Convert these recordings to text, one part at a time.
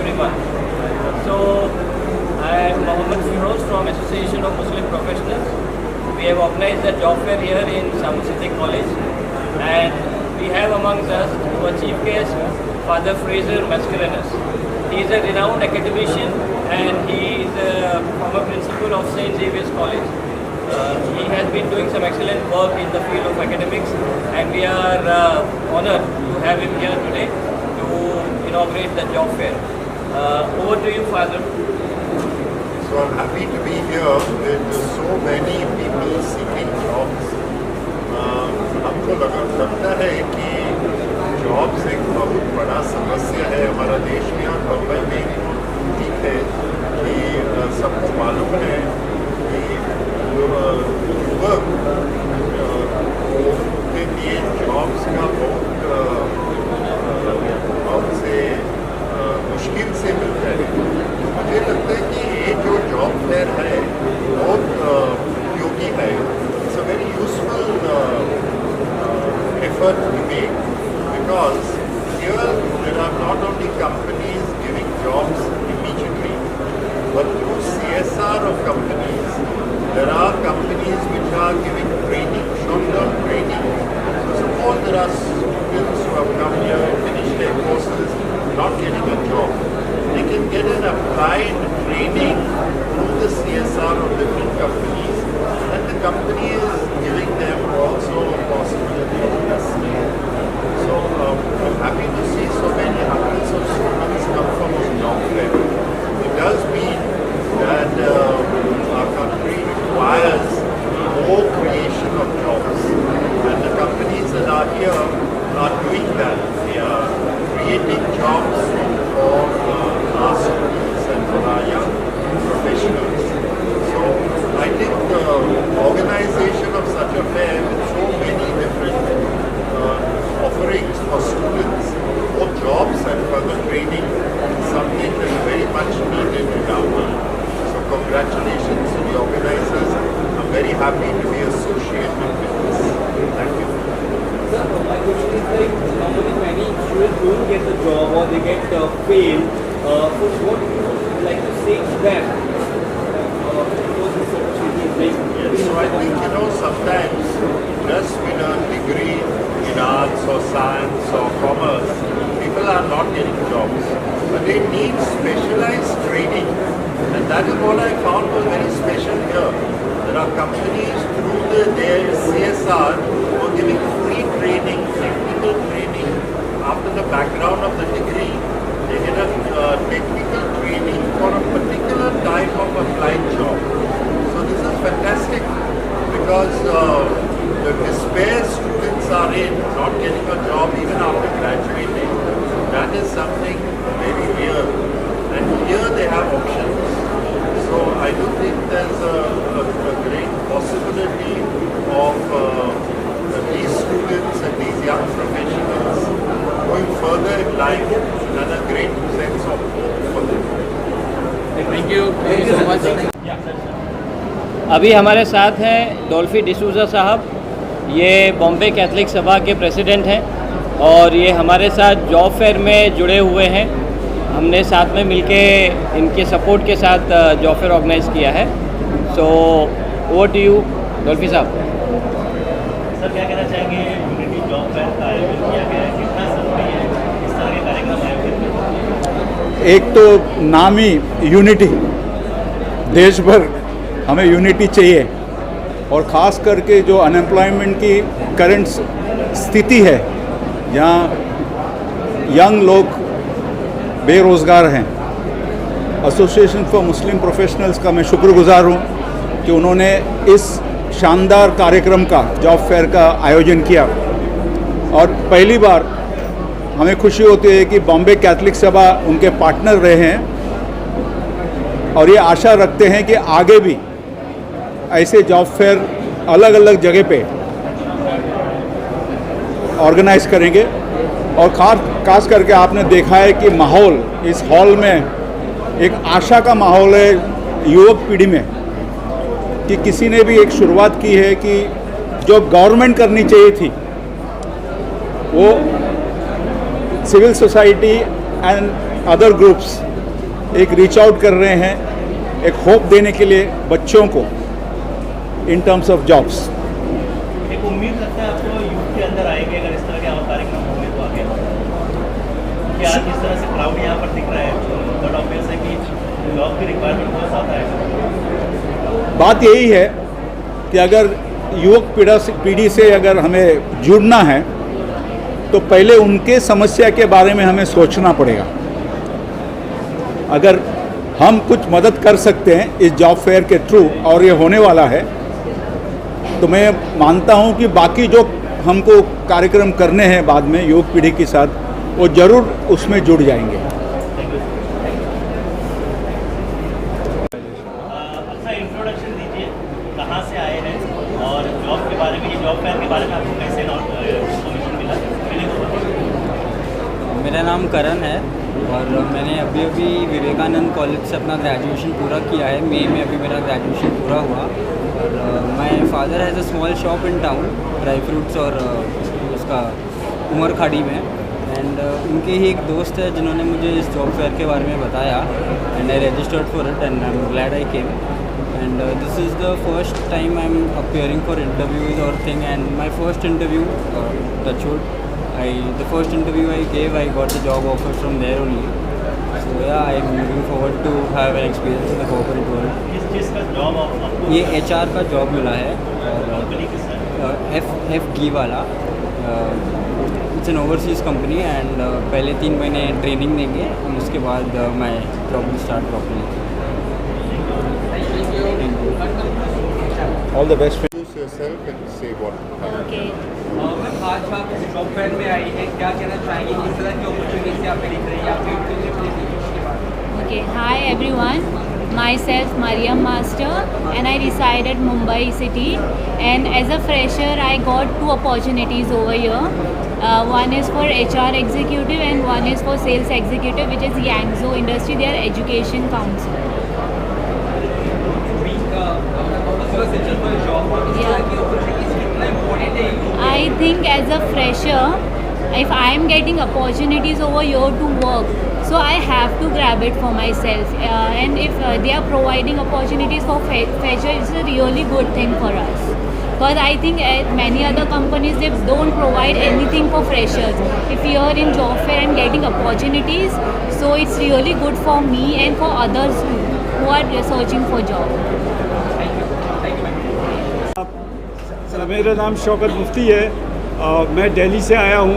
every month. So I am Mohammed Firoz from Association of Muslim Professionals. We have organized a job fair here in Samu City College, and we have amongst us our chief guest, Father Fraser Mascarenhas. He is a renowned academician and he is a former principal of St. Xavier's College. He has been doing some excellent work in the field of academics, and we are honored to have him here today to inaugurate the job fair. Over to you, Father. So I'm happy to be here with so many people seeking jobs. हमको लगता है कि jobs एक बहुत बड़ा समस्या है हमारा देश में और बम्बई में। ठीक है कि सबको मालूम है कि युवक के लिए जॉब्स का बहुत से मुश्किल से मिलता है। मुझे लगता है कि ये जो जॉब फेयर है बहुत उपयोगी है। It's a very useful effort to make, because here there are not only companies giving jobs immediately, but through CSR of companies, there are companies which are giving training, short-term training. So suppose there are students who have come here, finished their courses, not getting a job. They can get an applied training through the CSR of different companies, and the company is giving them also a possibility of investment. So I'm happy to see so many hundreds of students come from this job fair. It does mean that our country requires more creation of jobs, and the companies that are here are doing that. They are creating jobs for our students and for our young professionals. So I think the organization of such a fair with so many different offerings for students, both jobs and further training, is something that is very much needed in our world. So congratulations to the organizers. I'm very happy to be associated with this. Thank you. Sir, my question is like normally many students don't get the job or they get failed. So what do you like to say to them? Yes, so I think, sometimes just with a degree in arts or science or commerce, people are not getting jobs. But they need specialized training. And that is what I found was very special here. There are companies through their CSR who are giving free training, technical training. After the background of the degree, they get a technical training for a particular type of applied job. So this is fantastic, because the despair students are in, not getting a job even after graduating, that is something very real. And here they have options. So I do think there's a great possibility of these students and these young professionals going further in life, and a great sense of hope for them. Thank you so much. अभी हमारे साथ हैं डोल्फी डिसूजा साहब। ये Bombay Catholic सभा के president हैं और ये हमारे साथ जॉब फेयर में जुड़े हुए हैं। हमने साथ में मिलके इनके सपोर्ट के साथ जॉब फेयर ऑर्गेनाइज किया है। सो ओवर टू यू डोल्फी साहब। सर, क्या कहना चाहेंगे? यूनिटी जॉब फेयर का आयोजन किया गया है, कितना जरूरी है इस तरह के कार्यक्रम आयोजित करना? एक तो नाम ही यूनिटी, देश भर हमें यूनिटी चाहिए, और ख़ास करके जो अनएम्प्लॉयमेंट की करंट स्थिति है, जहाँ यंग लोग बेरोज़गार हैं, एसोसिएशन फॉर मुस्लिम प्रोफेशनल्स का मैं शुक्रगुजार हूँ कि उन्होंने इस शानदार कार्यक्रम का, जॉब फेयर का आयोजन किया। और पहली बार हमें खुशी होती है कि बॉम्बे कैथलिक सभा उनके पार्टनर रहे हैं, और ये आशा रखते हैं कि आगे भी ऐसे जॉब फेयर अलग अलग जगह पे ऑर्गेनाइज करेंगे। और खास करके आपने देखा है कि माहौल इस हॉल में एक आशा का माहौल है युवक पीढ़ी में, कि किसी ने भी एक शुरुआत की है कि जो गवर्नमेंट करनी चाहिए थी वो civil society and other groups एक रीच आउट कर रहे हैं, एक होप देने के लिए बच्चों को इन टर्म्स ऑफ जॉब्स। एक उम्मीद रखता है आपको यूथ के अंदर आएंगे अगर इस तरह के कार्यक्रम होंगे तो आगे, क्या जिस तरह से क्राउड यहाँ पर दिख रहा है, बट ऑब्वियस है कि जॉब की रिक्वायरमेंट बहुत ज़्यादा है। बात यही है कि अगर युवक पीढ़ी से अगर हमें जुड़ना है तो पहले उनके समस्या के बारे में हमें सोचना पड़ेगा। अगर हम कुछ मदद कर सकते हैं इस जॉब फेयर के थ्रू और ये होने वाला है, तो मैं मानता हूं कि बाकी जो हमको कार्यक्रम करने हैं बाद में युवक पीढ़ी के साथ, वो ज़रूर उसमें जुड़ जाएंगे। अच्छा, इंट्रोडक्शन दीजिए, कहाँ से आए हैं और जॉब के बारे में, ये जॉब फेयर के बारे में आपको कैसे इन्फॉर्मेशन मिला? मेरा नाम करण है और मैंने अभी विवेकानंद कॉलेज से अपना ग्रेजुएशन पूरा किया है। मई में अभी मेरा ग्रेजुएशन पूरा हुआ। और my father has a small shop in town, dry fruits और उसका उमर खाड़ी में। एंड उनके ही एक दोस्त है जिन्होंने मुझे इस जॉब फेयर के बारे में बताया and I registered for it and I am glad I came. And this is the first time I am appearing for interviews और thing, and my first interview touchwood, the first interview I gave, I got the job offer from there only. So yeah, I am looking forward to have an experience in the corporate world. किस चीज़ का job आपको? ये HR का job मिला है company किस है? FG वाला। It's an overseas company and पहले 3 महीने ट्रेनिंग देंगे और उसके बाद मैं job will start properly. All the best. Introduce yourself and say what happened. Okay. Ma'am, आज आप इस जॉब फेयर में आई हैं, क्या कहना चाहेंगे, किस तरह की अपॉर्चुनिटीज आप देख रही हैं, आपके उसके बाद? Okay. Hi everyone. Myself Mariam Master, and I reside at Mumbai city. And as a fresher, I got 2 opportunities over here. One is for HR executive and one is for sales executive, which is Yangzhou Industry, their education council. I think as a fresher, if I am getting opportunities over here to work, so I have to grab it for myself. And if they are providing opportunities for fresher, it's a really good thing for us. Because I think many other companies, they don't provide anything for freshers. If you are in job fair and getting opportunities, so it's really good for me and for others too who are searching for job. मेरा नाम शौकत मुफ्ती है और मैं दिल्ली से आया हूँ।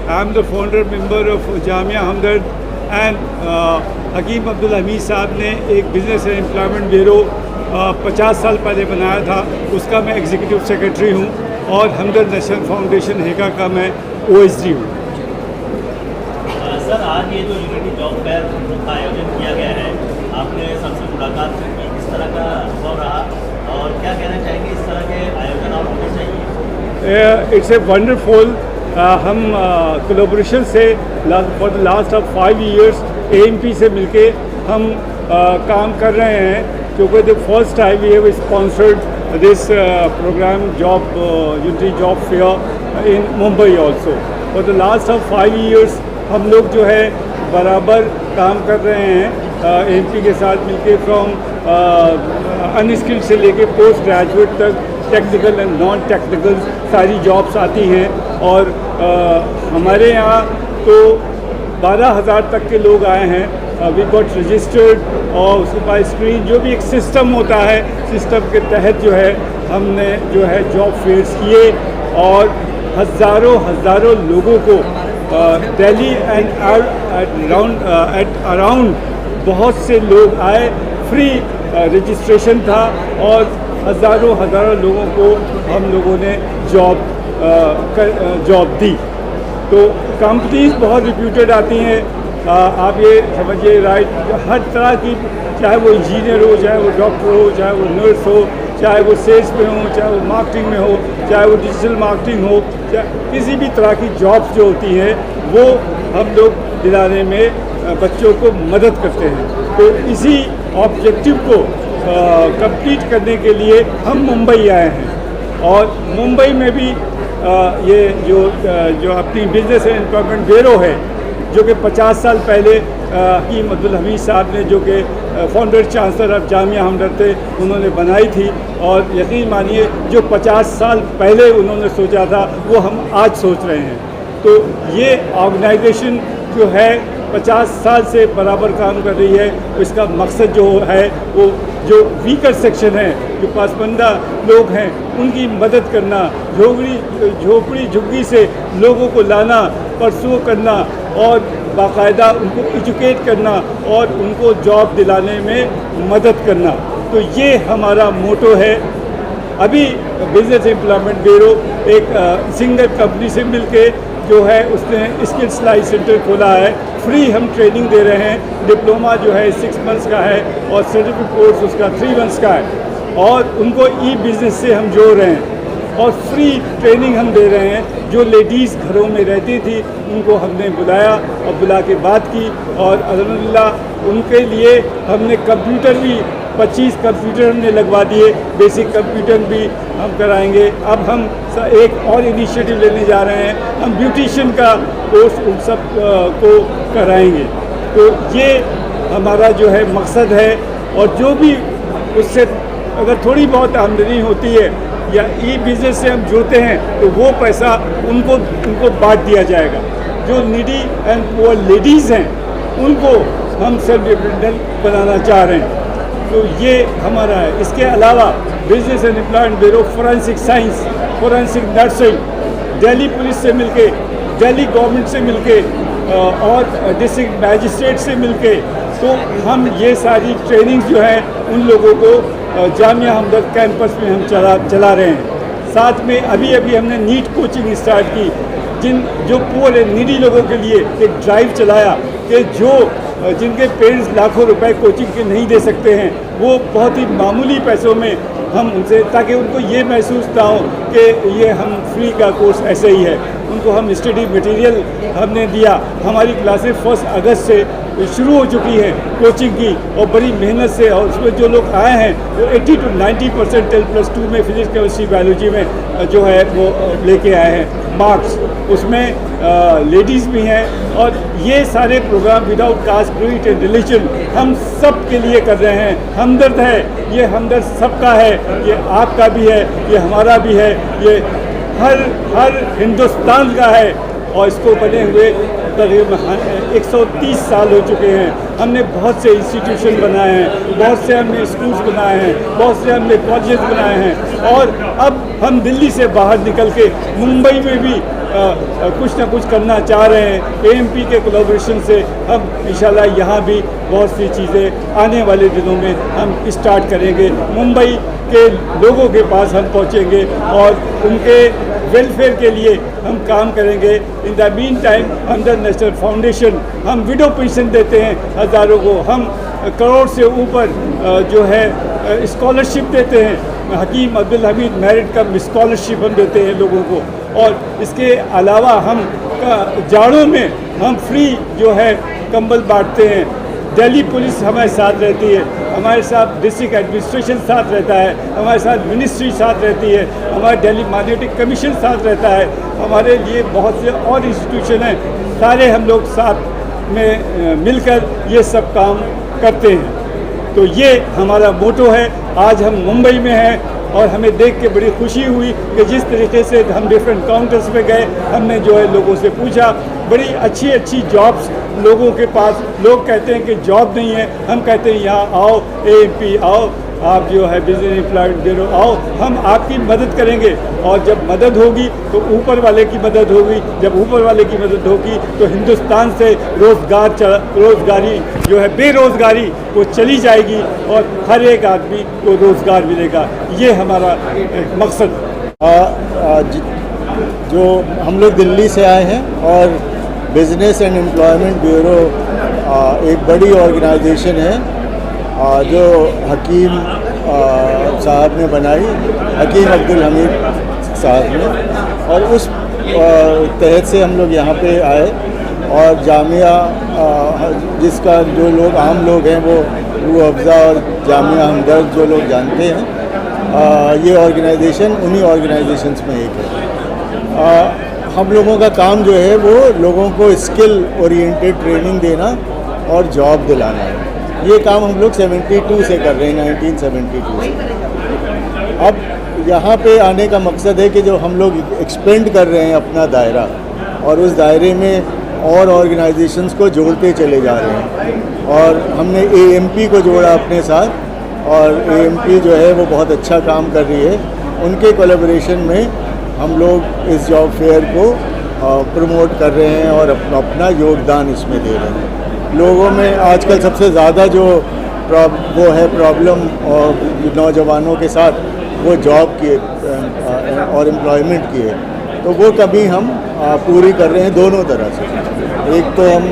I am the founder member of Jamia Hamdard and Hakim Abdul Hamid Sahab ने एक बिज़नेस एंड एम्प्लॉयमेंट ब्यूरो 50 साल पहले बनाया था, उसका मैं एग्जीक्यूटिव सेक्रेटरी हूँ और हमदर्द नेशनल फाउंडेशन हेगा का मैं OSD हूँ। सर, आज ये जो यूनिटी जॉब फेयर का आयोजन किया गया है, आपने सबसे मुलाकात की, किस तरह का अनुभव रहा और क्या कहना चाहेंगे इस तरह के आयोजन और होने चाहिए? It's a wonderful. हम कोलैबोरेशन से for the last of 5 years AMP से मिलके हम काम कर रहे हैं, क्योंकि the first time we have sponsored this program job unity job fair in Mumbai also. For the last of 5 years हम लोग जो है बराबर काम कर रहे हैं AMP के साथ मिलके, फ्रॉम अनस्किल्ड से लेके पोस्ट ग्रेजुएट तक, टेक्निकल एंड नॉन टेक्निकल सारी जॉब्स आती हैं। और हमारे यहाँ तो 12,000 तक के लोग आए हैं। वी गॉट रजिस्टर्ड और उसके बाद स्क्रीन जो भी एक सिस्टम होता है, सिस्टम के तहत जो है हमने जो है जॉब फेयर्स किए और हज़ारों लोगों को दिल्ली एंड अराउंड बहुत से लोग आए। फ्री रजिस्ट्रेशन था और हज़ारों लोगों को हम लोगों ने जॉब दी। तो कंपनीज बहुत रिप्यूटेड आती हैं। आप ये समझिए, राइट, हर तरह की, चाहे वो इंजीनियर हो, चाहे वो डॉक्टर हो, चाहे वो नर्स हो, चाहे वो सेल्स में हो, चाहे वो मार्केटिंग में हो, चाहे वो डिजिटल मार्केटिंग हो, चाहे किसी भी तरह की जॉब्स जो होती हैं वो हम लोग दिलाने में बच्चों को मदद करते हैं। तो इसी ऑब्जेक्टिव को कंप्लीट करने के लिए हम मुंबई आए हैं और मुंबई में भी ये जो अपनी बिजनेस एंड एम्प्लॉयमेंट ब्यूरो है, जो कि 50 साल पहले हकीम अब्दुल हमीद साहब ने, जो कि फाउंडर चांसलर ऑफ जामिया हमदर्द थे, उन्होंने बनाई थी। और यकीन मानिए जो 50 साल पहले उन्होंने सोचा था वो हम आज सोच रहे हैं। तो ये ऑर्गेनाइजेशन जो है 50 साल से बराबर काम कर रही है। तो इसका मकसद जो है वो जो वीकर सेक्शन है, जो पासमानदा लोग हैं, उनकी मदद करना, झोपड़ी झुग्गी से लोगों को लाना, परसू करना और बाकायदा उनको एजुकेट करना और उनको जॉब दिलाने में मदद करना। तो ये हमारा मोटो है। अभी बिजनेस एम्प्लॉयमेंट ब्यूरो एक सिंगल कंपनी से मिलके जो है उसने स्किल सिलाई सेंटर खोला है। फ्री हम ट्रेनिंग दे रहे हैं। डिप्लोमा जो है 6 मंथ्स का है और सर्टिफिकेट कोर्स उसका 3 मंथ्स का है। और उनको ई बिज़नेस से हम जोड़ रहे हैं और फ्री ट्रेनिंग हम दे रहे हैं। जो लेडीज़ घरों में रहती थी उनको हमने बुलाया और बुला के बात की और अल्हम्दुलिल्लाह उनके लिए हमने कंप्यूटर भी 25 कंप्यूटर हमने लगवा दिए। बेसिक कंप्यूटर भी हम कराएंगे। अब हम एक और इनिशिएटिव लेने जा रहे हैं, हम ब्यूटिशियन का कोर्स उन सब को कराएंगे। तो ये हमारा जो है मकसद है। और जो भी उससे अगर थोड़ी बहुत आमदनी होती है या ई बिज़नेस से हम जुड़ते हैं तो वो पैसा उनको बांट दिया जाएगा। जो नीडी एंड पुअर लेडीज़ हैं उनको हम सेल्फ डिपेंडेंट बनाना चाह रहे हैं। तो ये हमारा है। इसके अलावा business and employment bureau, forensic science, forensic nursing, Delhi police से मिलके, दिल्ली गवर्नमेंट से मिलके और डिस्ट्रिक्ट मैजिस्ट्रेट से मिलके, तो हम ये सारी ट्रेनिंग जो है उन लोगों को जामिया हमदर्द कैंपस में हम चला रहे हैं। साथ में अभी हमने नीट कोचिंग स्टार्ट की। जो पुअर नीडी लोगों के लिए एक ड्राइव चलाया कि जिनके पेरेंट्स लाखों रुपए कोचिंग के नहीं दे सकते हैं, वो बहुत ही मामूली पैसों में हम उनसे, ताकि उनको ये महसूस ना हो कि ये हम फ्री का कोर्स ऐसे ही है। उनको हम स्टडी मटेरियल हमने दिया। हमारी क्लासेस 1 अगस्त से शुरू हो चुकी हैं कोचिंग की और बड़ी मेहनत से। और उसमें जो लोग आए हैं वो 80 to 90% 10+2 में फिजिक्स, केमिस्ट्री, बायोलॉजी में जो है वो लेके आए हैं मार्क्स। उसमें लेडीज़ भी हैं। और ये सारे program without caste, creed and religion हम सब के लिए कर रहे हैं। हमदर्द है, ये हमदर्द सबका है, ये आपका भी है, ये हमारा भी है, ये हर हिंदुस्तान का है। और इसको बने हुए तकरीबन 130 साल हो चुके हैं। हमने बहुत से इंस्टीट्यूशन बनाए हैं, बहुत से हमने स्कूल्स बनाए हैं, बहुत से हमने कॉलेजेस बनाए हैं। और अब हम दिल्ली से बाहर निकल के मुंबई में भी कुछ ना कुछ करना चाह रहे हैं। एएमपी के कोलैबोरेशन से हम इंशाल्लाह यहाँ भी बहुत सी चीज़ें आने वाले दिनों में हम स्टार्ट करेंगे। मुंबई के लोगों के पास हम पहुँचेंगे और उनके वेलफेयर के लिए हम काम करेंगे। In the mean time Hamdard national foundation, हम विडो पेंशन देते हैं हज़ारों को। हम करोड़ से ऊपर जो है स्कॉलरशिप देते हैं। Hakim Abdul Hamid merit cum scholarship हम देते हैं लोगों को। और इसके अलावा हम जाड़ों में हम फ्री जो है कंबल बांटते हैं। दिल्ली पुलिस हमारे साथ रहती है, हमारे साथ डिस्ट्रिक्ट एडमिनिस्ट्रेशन साथ रहता है, हमारे साथ मिनिस्ट्री साथ रहती है, हमारे दिल्ली मॉनिटरिंग कमीशन साथ रहता है। हमारे लिए बहुत से और इंस्टीट्यूशन हैं, सारे हम लोग साथ में मिलकर ये सब काम करते हैं। तो ये हमारा मोटो है। आज हम मुंबई में हैं और हमें देख के बड़ी खुशी हुई कि जिस तरीके से हम डिफरेंट काउंटर्स पे गए, हमने जो है लोगों से पूछा, बड़ी अच्छी जॉब्स लोगों के पास। लोग कहते हैं कि जॉब नहीं है, हम कहते हैं यहाँ आओ, एएमपी आओ, आप जो है बिजनेस एम्प्लॉयमेंट ब्यूरो आओ, हम आपकी मदद करेंगे। और जब मदद होगी तो ऊपर वाले की मदद होगी, जब ऊपर वाले की मदद होगी तो हिंदुस्तान से रोज़गारी जो है बेरोज़गारी वो चली जाएगी और हर एक आदमी को रोज़गार मिलेगा। ये हमारा मकसद। जो हम लोग दिल्ली से आए हैं और बिजनेस एंड एम्प्लॉयमेंट ब्यूरो एक बड़ी ऑर्गेनाइजेशन है जो हकीम साहब ने बनाई, हकीम अब्दुल हमीद साहब ने। और उस तहत से हम लोग यहाँ पे आए और जामिया जिसका जो लोग आम लोग हैं वो रूह अफ़ज़ा और जामिया हमदर्द जो लोग जानते हैं, ये ऑर्गेनाइजेशन उन्हीं ऑर्गेनाइजेशंस में एक है। हम लोगों का काम जो है वो लोगों को स्किल ओरिएंटेड ट्रेनिंग देना और जॉब दिलाना है। ये काम हम लोग 72 से कर रहे हैं, 1972 से। अब यहाँ पे आने का मकसद है कि जो हम लोग एक्सपेंड कर रहे हैं अपना दायरा, और उस दायरे में और ऑर्गेनाइजेशंस को जोड़ते चले जा रहे हैं। और हमने AMP को जोड़ा अपने साथ, और AMP जो है वो बहुत अच्छा काम कर रही है। उनके कोलैबोरेशन में हम लोग इस जॉब फेयर को प्रमोट कर रहे हैं और अपना योगदान इसमें दे रहे हैं। लोगों में आजकल सबसे ज़्यादा जो वो है प्रॉब्लम और नौजवानों के साथ, वो जॉब की और एम्प्लॉयमेंट की है, तो वो कभी हम पूरी कर रहे हैं दोनों तरह से। एक तो हम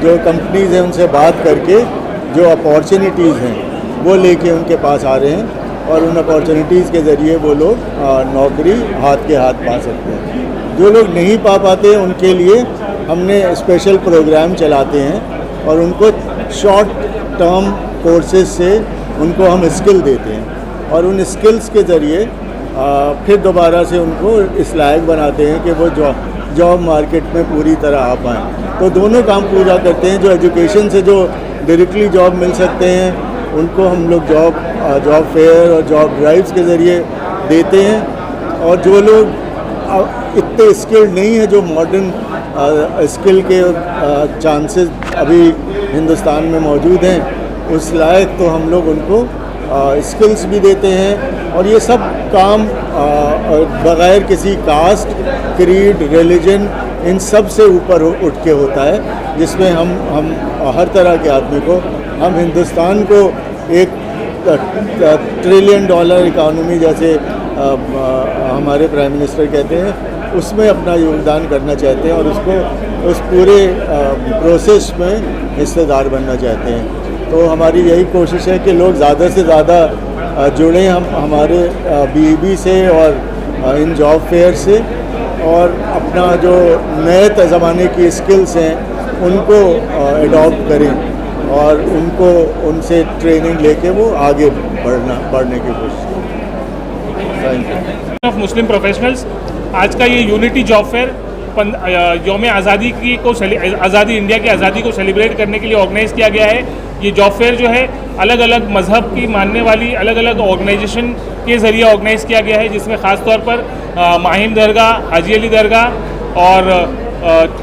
जो कंपनीज़ हैं उनसे बात करके जो अपॉर्चुनिटीज़ हैं वो लेके उनके पास आ रहे हैं, और उन अपॉर्चुनिटीज़ के ज़रिए वो लोग नौकरी हाथ के हाथ पा सकते हैं। जो लोग नहीं पा पाते उनके लिए हमने स्पेशल प्रोग्राम चलाते हैं, और उनको शॉर्ट टर्म कोर्सेज से उनको हम स्किल देते हैं, और उन स्किल्स के ज़रिए फिर दोबारा से उनको इस लायक बनाते हैं कि वो जॉब मार्केट में पूरी तरह आ पाएँ। तो दोनों काम पूरा करते हैं। जो एजुकेशन से जो डायरेक्टली जॉब मिल सकते हैं, उनको हम लोग जॉब फेयर और जॉब ड्राइव्स के ज़रिए देते हैं, और जो लोग इतने स्किल्ड नहीं है, जो मॉडर्न स्किल के चांसेस अभी हिंदुस्तान में मौजूद हैं, उस लायक तो हम लोग उनको स्किल्स भी देते हैं। और ये सब काम बग़ैर किसी कास्ट, क्रीड, रिलीजन, इन सब से ऊपर उठ के होता है, जिसमें हम हर तरह के आदमी को, हम हिंदुस्तान को एक $1 ट्रिलियन इकॉनमी जैसे हमारे प्राइम मिनिस्टर कहते हैं, उसमें अपना योगदान करना चाहते हैं, और उसको उस पूरे प्रोसेस में हिस्सेदार बनना चाहते हैं। तो हमारी यही कोशिश है कि लोग ज़्यादा से ज़्यादा जुड़ें हम हमारे BEB से और इन जॉब फेयर से, और अपना जो नए ज़माने की स्किल्स हैं उनको एडॉप्ट करें, और उनसे ट्रेनिंग लेके वो आगे बढ़ने की कोशिश करें। Thank you. Of Muslim professionals, आज का ये यूनिटी जॉब फेयर यौम आज़ादी आज़ादी इंडिया की आज़ादी को सेलिब्रेट करने के लिए ऑर्गेनाइज़ किया गया है। ये जॉब फेयर जो है अलग अलग मज़हब की मानने वाली अलग अलग ऑर्गेनाइजेशन के ज़रिए ऑर्गेनाइज़ किया गया है, जिसमें ख़ास तौर पर माहिम दरगाह, हाजी अली दरगाह और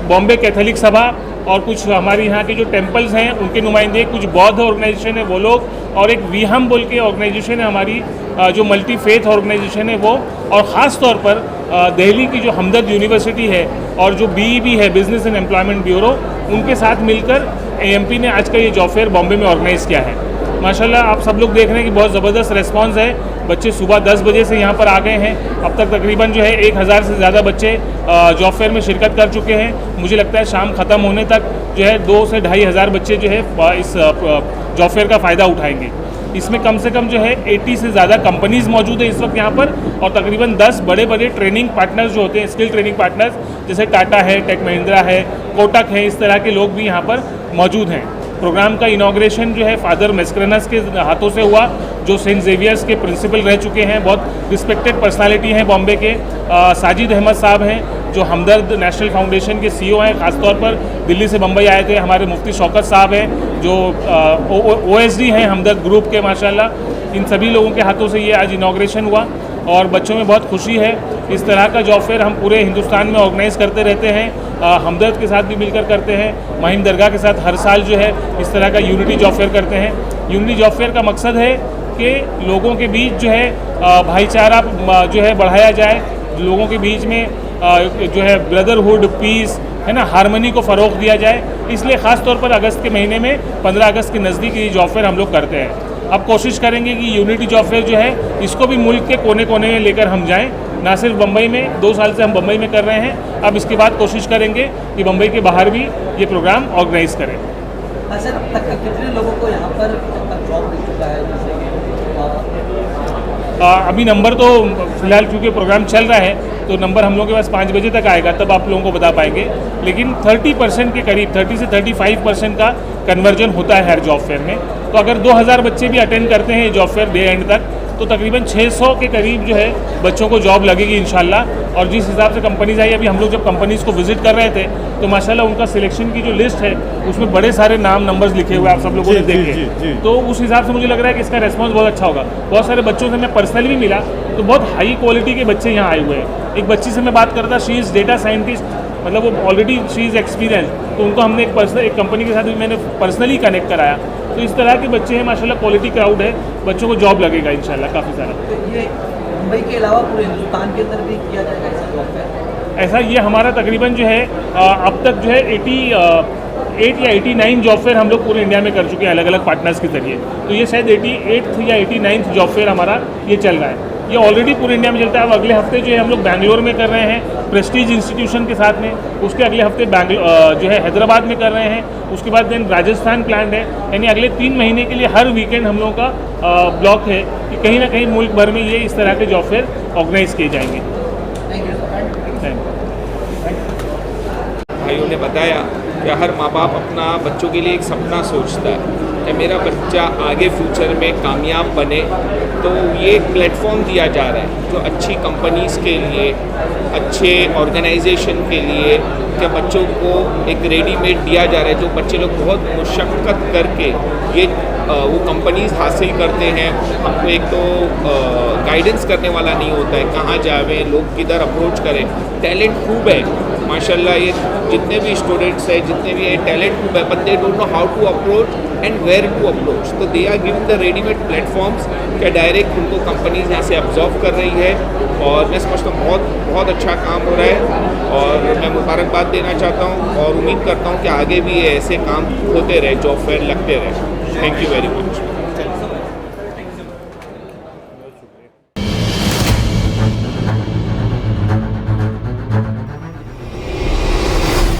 बॉम्बे कैथोलिक सभा, और कुछ हमारे यहाँ के जो टेम्पल्स हैं उनके नुमाइंदे, कुछ बौद्ध ऑर्गेनाइजेशन है वो लोग, और एक वीहम बोल के ऑर्गेनाइजेशन है हमारी जो मल्टी फेथ ऑर्गेनाइजेशन है वो, और ख़ास तौर पर दिल्ली की जो हमदर्द यूनिवर्सिटी है और जो BEB है, बिजनेस एंड एम्प्लॉयमेंट ब्यूरो, उनके साथ मिलकर AMP ने आज का ये जॉब फेयर बॉम्बे में ऑर्गेनाइज़ किया है। माशाल्लाह आप सब लोग देख रहे हैं कि बहुत ज़बरदस्त रेस्पॉन्स है। बच्चे सुबह 10 बजे से यहाँ पर आ गए हैं। अब तक तकरीबन जो है 1000 से ज़्यादा बच्चे जॉब फेयर में शिरकत कर चुके हैं। मुझे लगता है शाम ख़त्म होने तक जो है 2 से 2500 बच्चे जो है इस जॉब फेयर का फ़ायदा उठाएंगे। इसमें कम से कम जो है 80 से ज़्यादा कंपनीज़ मौजूद है इस वक्त यहाँ पर, और तकरीबन 10 बड़े बड़े ट्रेनिंग पार्टनर्स जो होते हैं, स्किल ट्रेनिंग पार्टनर्स, जैसे टाटा है, टेक महिंद्रा है, कोटक है, इस तरह के लोग भी यहाँ पर मौजूद हैं। प्रोग्राम का इनॉग्रेशन जो है फादर मेस्क्रनस के हाथों से हुआ, जो सेंट जेवियर्स के प्रिंसिपल रह चुके हैं, बहुत रिस्पेक्टेड पर्सनालिटी हैं बॉम्बे के। साजिद अहमद साहब हैं जो हमदर्द नेशनल फाउंडेशन के CEO हैं, ख़ासतौर पर दिल्ली से बम्बई आए थे। हमारे मुफ्ती शौकत साहब हैं जो OSD हैं हमदर्द ग्रुप के, माशाल्लाह। इन सभी लोगों के हाथों से ये आज इनॉग्रेशन हुआ, और बच्चों में बहुत खुशी है। इस तरह का जॉब फेयर हम पूरे हिंदुस्तान में ऑर्गेनाइज़ करते रहते हैं, हमदर्द के साथ भी मिलकर करते हैं, माहिम दरगाह के साथ हर साल जो है इस तरह का यूनिटी जॉब फेयर करते हैं। यूनिटी जॉब फेयर का मकसद है कि लोगों के बीच जो है भाईचारा जो है बढ़ाया जाए, लोगों के बीच में जो है ब्रदरहुड, पीस है ना, हारमनी को फ़रोग़ दिया जाए। इसलिए ख़ास तौर पर अगस्त के महीने में 15 अगस्त के नज़दीक ये जॉब फेयर हम लोग करते हैं। अब कोशिश करेंगे कि यूनिटी जॉब फेयर जो है इसको भी मुल्क के कोने कोने में लेकर हम जाएं, ना सिर्फ बम्बई में। 2 साल से हम बम्बई में कर रहे हैं, अब इसके बाद कोशिश करेंगे कि बम्बई के बाहर भी ये प्रोग्राम ऑर्गेनाइज़ करें। सर, अब तक कितने लोगों को यहाँ पर जॉब मिल चुका है? अभी नंबर तो फ़िलहाल क्योंकि प्रोग्राम चल रहा है तो नंबर हम लोगों के पास 5 बजे तक आएगा, तब आप लोगों को बता पाएंगे। लेकिन 30% के करीब, 30 से 35% का कन्वर्जन होता है हर जॉब फेयर में। तो अगर 2000 बच्चे भी अटेंड करते हैं जॉब फेयर डे एंड तक, तो तकरीबन 600 के करीब जो है बच्चों को जॉब लगेगी इंशाल्लाह। और जिस हिसाब से कंपनीज आई, अभी हम लोग जब कंपनीज़ को विजिट कर रहे थे तो माशाल्लाह उनका सिलेक्शन की जो लिस्ट है उसमें बड़े सारे नाम नंबर्स लिखे हुए आप सब लोगों ने देखे। तो उस हिसाब से मुझे लग रहा है कि इसका रेस्पॉन्स बहुत अच्छा होगा। बहुत सारे बच्चों से मैं पर्सनली भी मिला तो बहुत हाई क्वालिटी के बच्चे यहाँ आए हुए हैं। एक बच्ची से मैं बात करता था, शी इज़ डेटा साइंटिस्ट, मतलब वो ऑलरेडी शी इज़ एक्सपीरियंस, तो उनको हमने एक कंपनी के साथ भी मैंने पर्सनली कनेक्ट कराया। तो इस तरह के बच्चे हैं माशाल्लाह, क्वालिटी क्राउड है, बच्चों को जॉब लगेगा इंशाल्लाह काफ़ी सारा। तो ये मुंबई के अलावा पूरे हिंदुस्तान के अंदर भी किया जाएगा ऐसा जॉब फेयर? ऐसा ये हमारा तकरीबन जो है अब तक जो है 88 या 89 जॉब फेयर हम लोग पूरे इंडिया में कर चुके हैं अलग अलग पार्टनर्स के जरिए। तो ये शायद 88 या 89 जॉब फेयर हमारा ये चल रहा है। ये ऑलरेडी पूरे इंडिया में चलता है। अब अगले हफ्ते जो है हम लोग बैंगलोर में कर रहे हैं प्रेस्टीज इंस्टीट्यूशन के साथ में, उसके अगले हफ्ते जो है हैदराबाद में कर रहे हैं, उसके बाद देन राजस्थान प्लान है। यानी अगले 3 महीने के लिए हर वीकेंड हम लोगों का ब्लॉक है कि कहीं ना कहीं मुल्क भर में ये इस तरह के जॉब फेयर ऑर्गेनाइज किए जाएंगे। भाइयों ने बताया कि हर माँ बाप अपना बच्चों के लिए एक सपना सोचता है कि मेरा बच्चा आगे फ्यूचर में कामयाब बने। तो ये एक प्लेटफॉर्म दिया जा रहा है जो अच्छी कंपनीज़ के लिए, अच्छे ऑर्गेनाइजेशन के लिए, क्या बच्चों को एक रेडीमेड दिया जा रहा है जो बच्चे लोग बहुत मुशक्क़त करके ये वो कंपनीज़ हासिल करते हैं। हमको एक तो गाइडेंस करने वाला नहीं होता है, कहाँ जावे, लोग किधर अप्रोच करें। टैलेंट खूब है माशाल्लाह, ये जितने भी स्टूडेंट्स हैं, जितने भी ये टैलेंट खूब है, but they don't know how to approach and where to approach. तो they are giving the readymade platforms क्या डायरेक्ट उनको कंपनीज यहाँ से ऑब्जर्व कर रही है। और मैं समझता हूँ बहुत अच्छा काम हो रहा है और मैं मुबारकबाद देना चाहता हूँ और उम्मीद करता हूँ कि आगे भी ऐसे काम होते रहे, जॉब फेयर लगते रहे। Thank you very much.